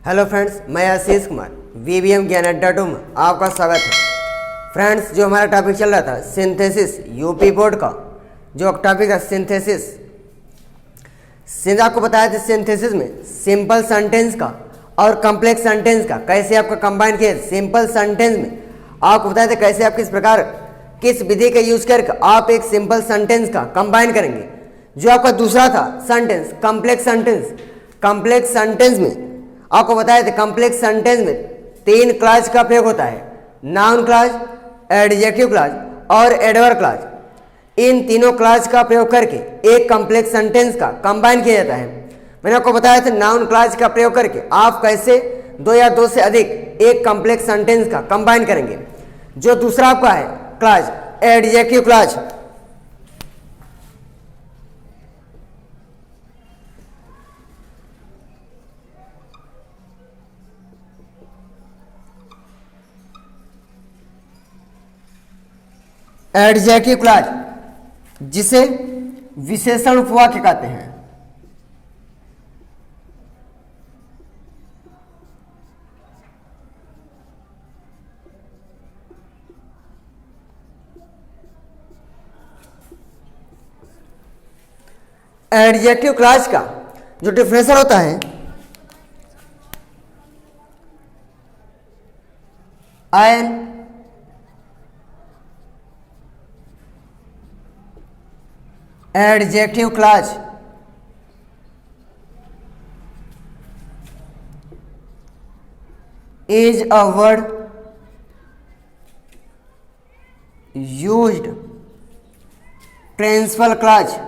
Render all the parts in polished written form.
Hello friends, मैं Ashish Kumar VVM ज्ञान अड्डा टू में आपका स्वागत है। फ्रेंड्स, जो हमारा टॉपिक चल रहा था सिंथेसिस यूपी बोर्ड का, जो टॉपिक है सिंथेसिस। आपको बताया था सिंथेसिस में सिंपल सेंटेंस का और कॉम्प्लेक्स सेंटेंस का कैसे आपका कंबाइन किया। सिंपल सेंटेंस में आपको बताया था कैसे आप किस प्रकार किस विधि का यूज करके आप एक सिंपल सेंटेंस का कंबाइन करेंगे। जो आपका दूसरा था sentence complex sentence. Complex sentence में आपको बताया था कॉम्प्लेक्स सेंटेंस में तीन क्लॉज का प्रयोग होता है, नाउन क्लॉज, एडजेक्टिव क्लॉज और एडवर्ब क्लॉज। इन तीनों क्लॉज का प्रयोग करके एक कॉम्प्लेक्स सेंटेंस का कंबाइन किया जाता है। मैंने आपको बताया था नाउन क्लॉज का प्रयोग करके आप कैसे दो या दो से अधिक एक कॉम्प्लेक्स सेंटेंस का कंबाइन करेंगे। जो दूसरा आपका है clause adjective clause. Adjective clause जिसे विशेषण उपवाक्य कहते हैं। एडजेक्टिव क्लॉज का जो डिफिनेशन होता है N adjective clause is a word used principal clause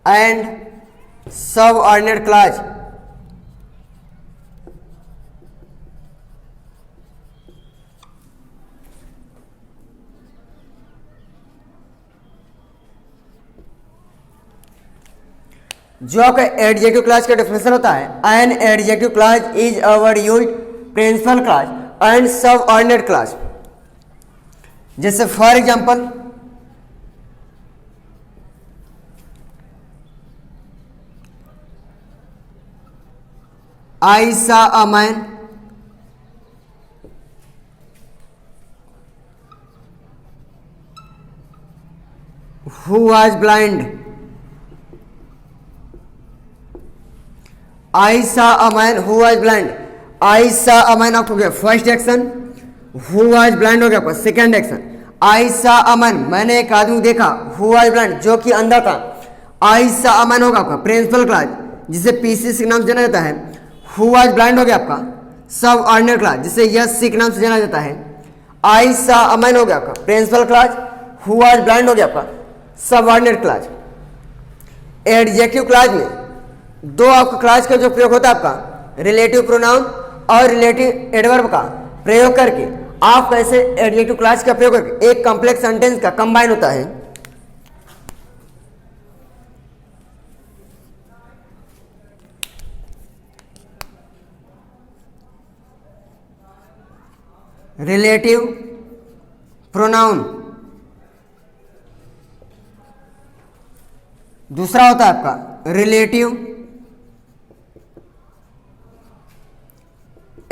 and subordinate clause। जो आपका एडजेक्टिव क्लॉज का डेफिनेशन होता है an adjective clause is a word used principal clause and subordinate clause. जैसे for example I saw a man who was blind। I saw a man who was blind। I saw a man आपको क्या first action, who was blind हो गया आपका second action. I saw a man मैंने एक आदमी देखा, who was blind जो कि अंधा था। I saw a man होगा आपका प्रिंसिपल क्लॉज जिसे पीसी के नाम से जाना जाता है। Who was blind हो गया आपका सब ऑर्डिनरी क्लॉज जिसे यस सी के नाम से जाना जाता है। I saw a man हो गया आपका principal clause. Who was blind हो गया आपका सब ऑर्डिनरी क्लॉज। एडजेक्टिव क्लॉज में दो आपका क्लॉज का जो प्रयोग होता है आपका रिलेटिव प्रोनाउन और रिलेटिव एडवर्ब का प्रयोग करके आप कैसे एडजेक्टिव क्लॉज का प्रयोग करके एक कॉम्प्लेक्स सेंटेंस का कंबाइन होता है। रिलेटिव प्रोनाउन दूसरा होता है आपका रिलेटिव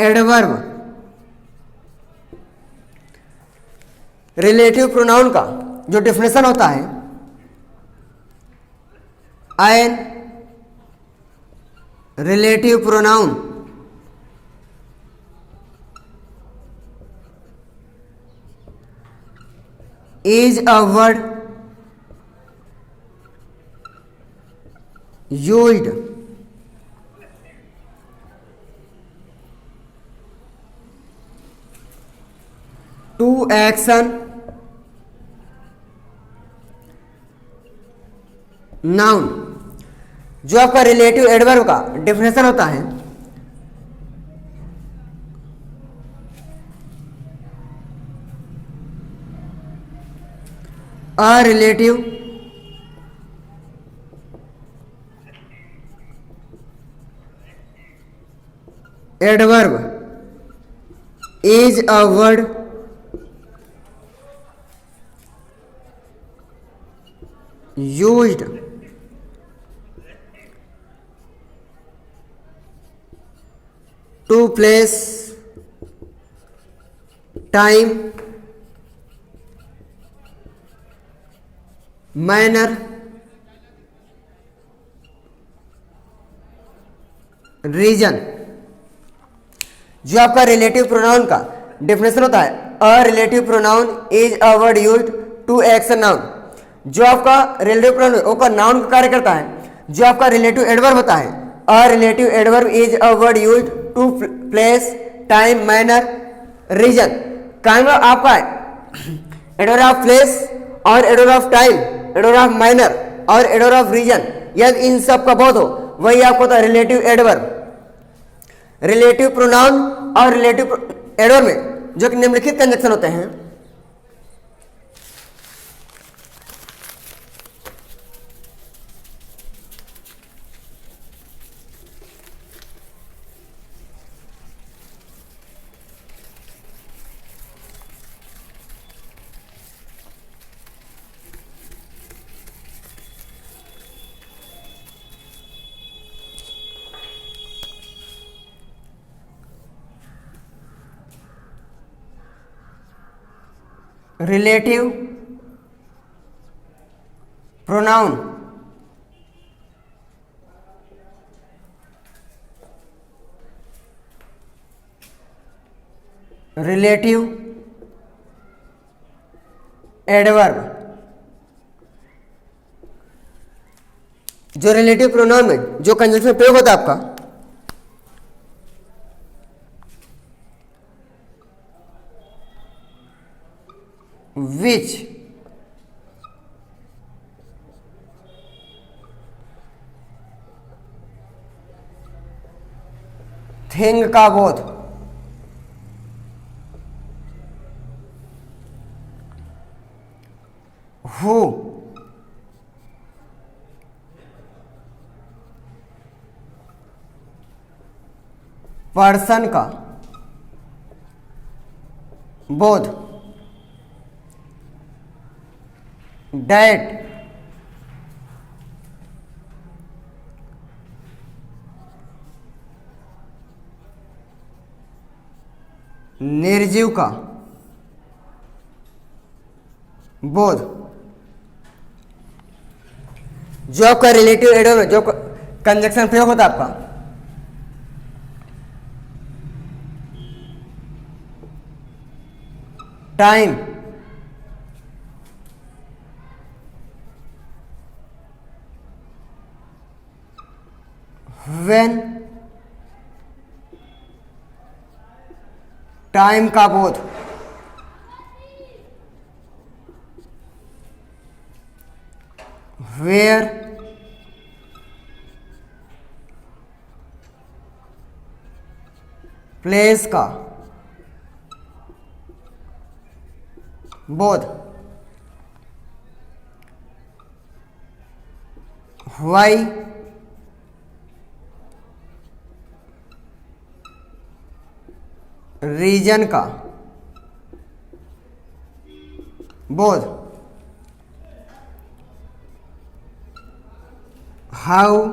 एडवर्ब। रिलेटिव प्रोनाउन का जो डेफिनेशन होता है an relative pronoun is a word used to action noun। जो आपका रिलेटिव एडवर्ब का डेफिनेशन होता है a relative adverb is a word used to place time, manner, reason. जो आपका रिलेटिव प्रोनाउन का डेफिनेशन होता है, a relative pronoun is a word used to x noun. जो आपका रिलेटिव प्रोनाउन वो का नाउन का कार्य करता है। जो आपका रिलेटिव एडवर्ब होता है, a relative adverb is a word used to place time, manner, reason. Kind of आपका एडवर्ब ऑफ प्लेस और adverb of time, adverb of manner और एडवर्ब ऑफ रीजन, यदि इन सब का बोध हो वही आपको होता है रिलेटिव एडवर्ब। रिलेटिव प्रोनाउन और रिलेटिव एडवर्ब में जो कि निम्नलिखित कंजक्शन होते हैं, रिलेटिव प्रोनाउन, रिलेटिव एडवर्ब। जो रिलेटिव प्रोनाउन में जो कंजक्शन प्रयोग होता है आपका, विच, थिंग का बोध, हु, पर्सन का बोध, डैट, निर्जीव का बोध। जो आपका रिलेटिव एडवर्ब जो कंजक्शन प्रयोग होता है आपका, टाइम, व्हेन, टाइम का बोध, वेयर, प्लेस का बोध, व्हाई, रीजन का बोध, हाउ,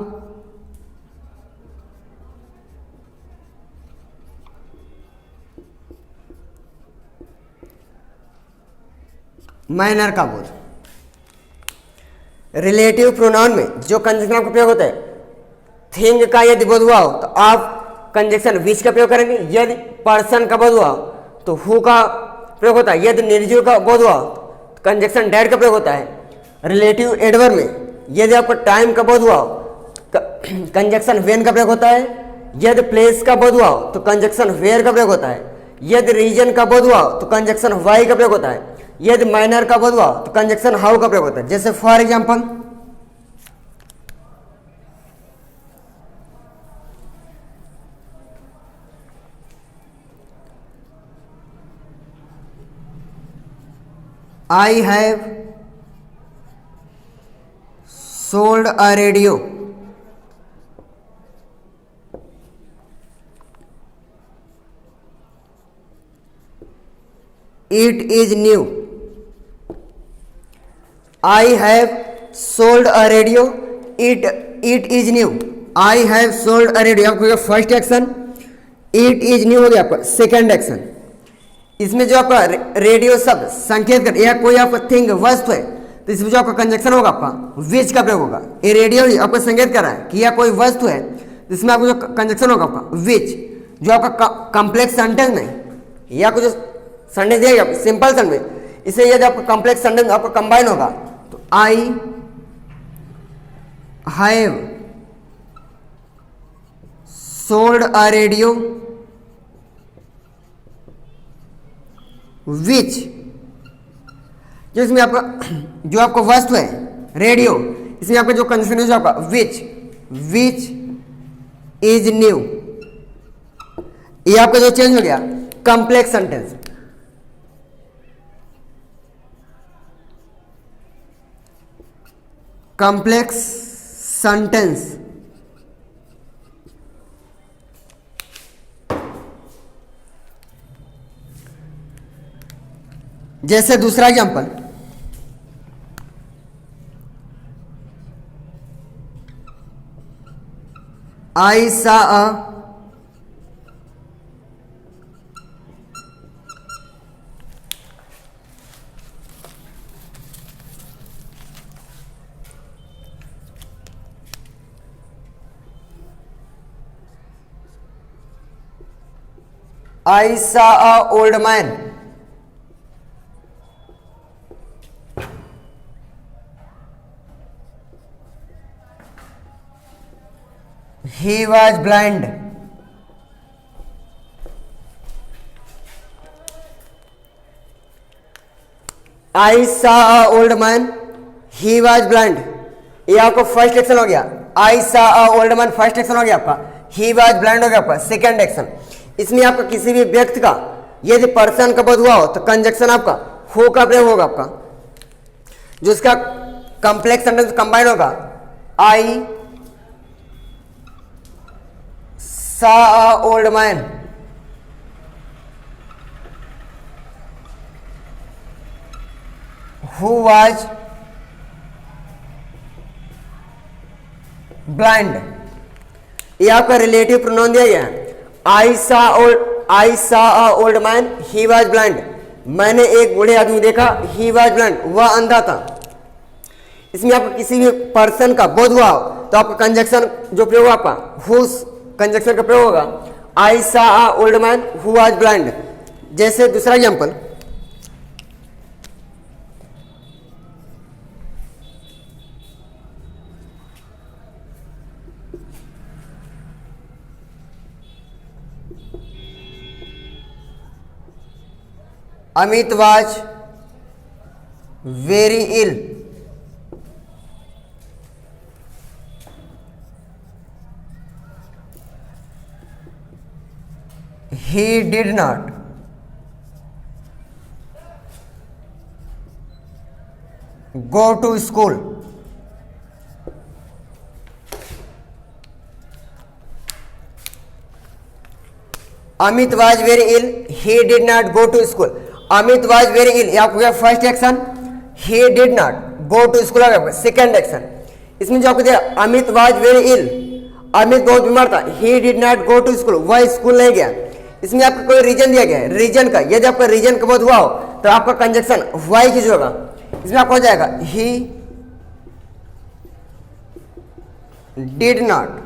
मैनर का बोध। रिलेटिव प्रोनाउन में जो कंजक्शन का प्रयोग होता है, थिंग का यदि बोध हुआ हो तो आप कंजक्शन विच का प्रयोग करेंगे। यदि पर्सन का बोध हुआ तो हु का प्रयोग होता है। यदि निर्जीव का बोध हुआ तो कंजक्शन डैट का प्रयोग होता है। रिलेटिव एडवर्ब में यदि आपको टाइम का बोध हुआ तो कंजक्शन व्हेन का प्रयोग होता है। यदि प्लेस का बोध हुआ तो कंजक्शन वेयर का प्रयोग होता है। यदि रीजन का बोध हुआ तो कंजक्शन वाई का प्रयोग होता है। यदि माइनर का बोध हुआ तो कंजक्शन हाउ का प्रयोग होता है। जैसे for example, I have sold a radio. It is new. I have sold a radio, it is new. I have sold a radio, आपको first action, it is new हो गया आपका सेकंड एक्शन। इसमें जो आपका रेडियो शब्द संकेत कर या कोई आपका थिंग वस्तु है, तो इसमें जो आपका कंजक्शन होगा आपका विच का प्रयोग होगा। ये रेडियो ही आपको संकेत कर रहा है कि यह कोई वस्तु है, इसमें आपको जो कंजक्शन होगा आपका विच। जो आपका कॉम्प्लेक्स सेंटेंस में या कुछ सेंटेंस दिया गया सिंपल सेंटेंस में, इसे यदि आपका कॉम्प्लेक्स सेंटेंस आपका कंबाइन होगा तो आई हैव सोल्ड अ रेडियो विच, जो इसमें आपका जो आपका वस्तु है रेडियो, इसमें आपका जो कंजक्शन है आपका विच इज न्यू, ये आपका जो चेंज हो गया कॉम्प्लेक्स सेंटेंस। कॉम्प्लेक्स सेंटेंस जैसे दूसरा एग्जांपल, आई सा a old man. He was blind. I saw a old man. He was blind. ये आपको फर्स्ट एक्शन हो गया। I saw a old man first action हो गया आपका। He was blind हो गया आपका सेकंड एक्शन। इसमें आपका किसी भी व्यक्ति का यदि पर्सन का पद हुआ हो तो कंजक्शन आपका हु का प्रयोग होगा आपका, जो इसका कॉम्प्लेक्स सेंटेंस कंबाइन होगा। आई saw a old man who was blind। ये आपका रिलेटिव प्रोनाउन दिया गया है। I saw a old man, he was blind। मैंने एक बूढ़े आदमी देखा, he was blind, वह अंधा था। इसमें आपका किसी भी पर्सन का बोध हुआ हो तो आपका कंजक्शन जो प्रयोग होगा आपका whose कंजक्शन का प्रयोग होगा। I saw a old man who was blind। जैसे दूसरा example, Amit was very ill। He did not go to school। Amit was very ill, he did not go to school। Amit was very ill, आपको क्या first action, he did not go to school आ गया second action. इसमें जो आपको दिया Amit was very ill, Amit बहुत बीमार था, he did not go to school, वह स्कूल नहीं गया। इसमें आपको कोई रीजन दिया गया है, रीजन का यदि आपका रीजन का बोध हुआ हो तो आपका कंजक्शन वाई की जो होगा, इसमें आपको हो जाएगा he did not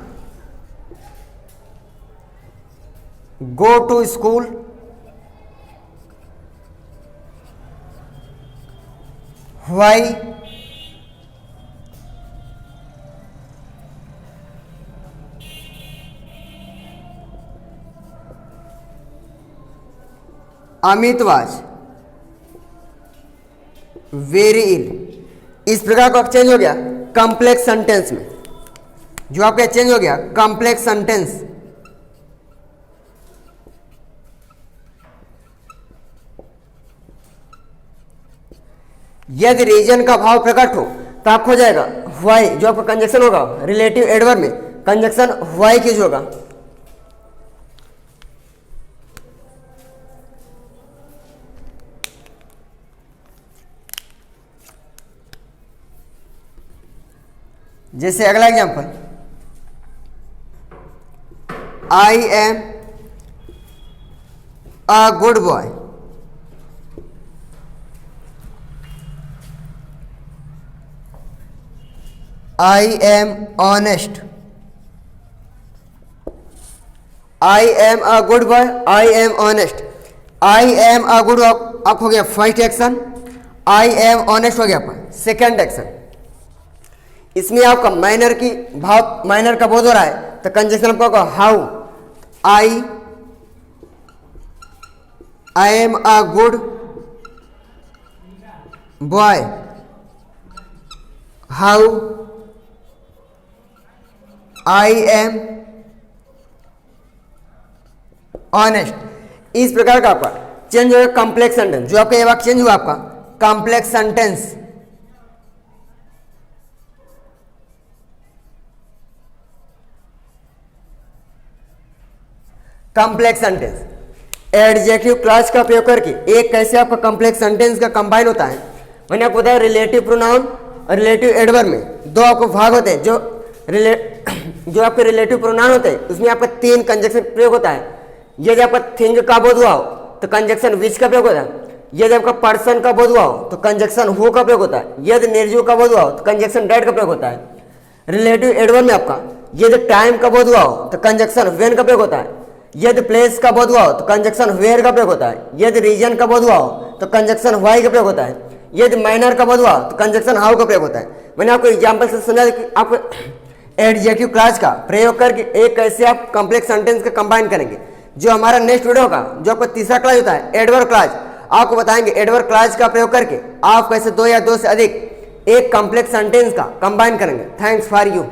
go to school why Amit was very ill. इस प्रकार का चेंज हो गया कॉम्प्लेक्स सेंटेंस में, जो आपका चेंज हो गया कॉम्प्लेक्स सेंटेंस। यदि रीजन का भाव प्रकट हो तो आपको हो जाएगा वाई, जो आपका कंजक्शन होगा रिलेटिव एडवर्ब में कंजक्शन वाई की जो होगा। जैसे अगला example, I am a good boy. I am honest. I am a good boy, I am honest. I am a good आप हो गया first action, I am honest हो गया आपका सेकेंड एक्शन। इसमें आपका माइनर की भाव माइनर का बोध हो रहा है तो कंजक्शन आपका होगा how. I am a good boy, how I am honest. इस प्रकार का आपका चेंज होगा कॉम्प्लेक्स सेंटेंस। जो आपका ये वाक्य चेंज हुआ आपका complex sentence. Complex sentence adjective clause का प्रयोग करके एक कैसे आपका कॉम्प्लेक्स सेंटेंस का कंबाइन होता है। मैंने आपको बताया रिलेटिव प्रोनाउन और रिलेटिव एडवर्ब में दो आपको भाग होते हैं। जो आपके रिलेटिव प्रोनाउन होते हैं उसमें आपका तीन कंजक्शन प्रयोग होता है। यदि आपका थिंग का बोध हुआ हो तो कंजक्शन विच का प्रयोग होता है। यदि आपका पर्सन का बोध हुआ हो तो कंजक्शन हु का प्रयोग होता है। यदि निर्जीव का बोध हुआ हो तो कंजक्शन डेट का प्रयोग होता है। रिलेटिव एडवर्ब में आपका यदि टाइम का बोध हुआ हो तो कंजक्शन व्हेन का प्रयोग होता है। यदि प्लेस का बोध हुआ हो तो कंजक्शन वेयर का प्रयोग होता है। यदि रीजन का बोध हुआ हो तो कंजक्शन व्हाई का प्रयोग होता है। यदि माइनर का बोध हुआ तो कंजक्शन हाउ का प्रयोग होता है। मैंने आपको एग्जांपल से समझा कि आप एडजेक्टिव क्लॉज का प्रयोग करके एक कैसे आप कॉम्प्लेक्स सेंटेंस का कंबाइन करेंगे। जो हमारा नेक्स्ट वीडियो होगा जो आपका तीसरा क्लॉज होता है एडवर्ब क्लॉज, आपको बताएंगे एडवर्ब क्लॉज का प्रयोग करके आप कैसे दो या दो से अधिक एक कॉम्प्लेक्स सेंटेंस का कंबाइन करेंगे। Thanks for you.